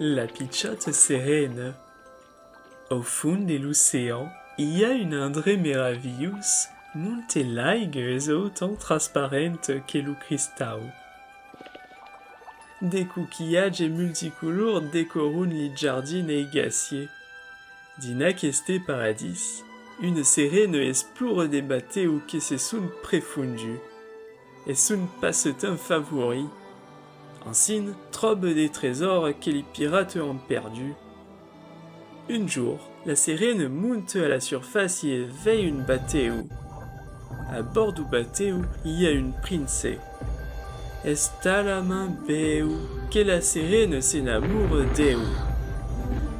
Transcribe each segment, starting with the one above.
La pichote serene. Au fond de l'océan, il y a une Indre meravius, multe largues autant transparentes que le cristal. Des coquillages multicolores décorent les jardins et glaciers. Din aquest paradis, une serene explore des bateaux que se sont préfondus, et son passe-temps favori. Ainsi, trobe des trésors que les pirates ont perdus. Un jour, la sirène monte à la surface et éveille un bateau. À bord du bateau, il y a une princesse. Está la main beau que la sirène s'enamoure d'eux.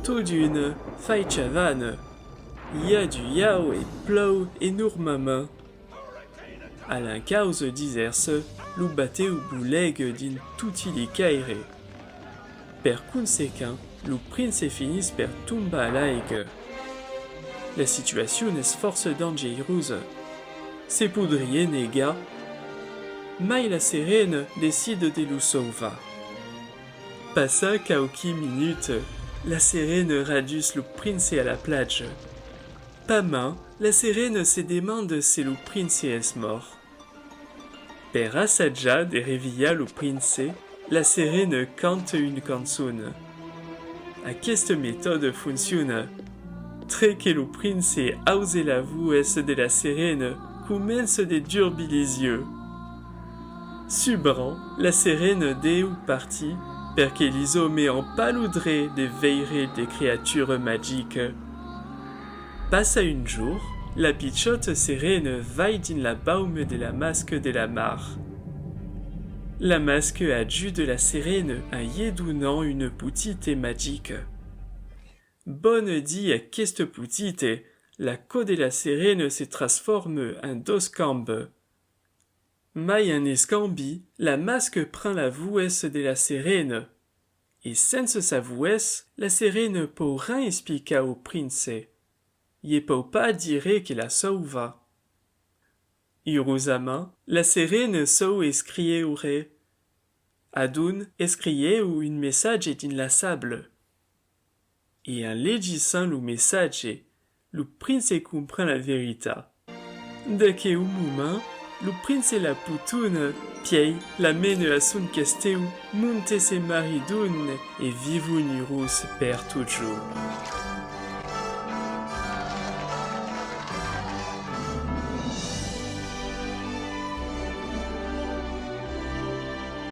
Tout d'une faïchavane. Il y a du yao et plou énormément. À l'encause disers, le bateau boulegue d'une tutile caire. Per conséquent, le prince finit par tomber à l'aigre. La situation est force dangereuse. C'est poudrier nega. Mais la sirène décide de le sauver. Passa quelques minutes, la sirène réduit le prince à la plage. Pas main, la sirène se demande si le prince est mort. Per assager de réveiller le prince, la sirène cante une chanson. Cette méthode fonctionne. Très que le prince ose la voix de la sirène commence de durber les yeux. Subran, la sirène deu partit, perché les hommes en paludré de veiller des créatures magiques. Passa un jour, la pichote sirène vaille dans la baume de la masque de la mare. La masque a dû de la sirène en y donnant une petite magique. Bonne dit à cette petite, la queue de la sirène se transforme en deux cambes. Mais en escambi, la masque prend la voix de la sirène. Et sans sa voix, la sirène peut rien expliquer au prince. Il ne peut pas dire qu'il la sauve. Heureusement, la sirène sait écrire Adun écrire ou un message dans la sable. Et en légisant le message, le prince comprend la vérité. Dès qu'un moment, le prince et la poutoune, pied, la mène à son castel, monte ses maridounes et vivent heureux per toujours.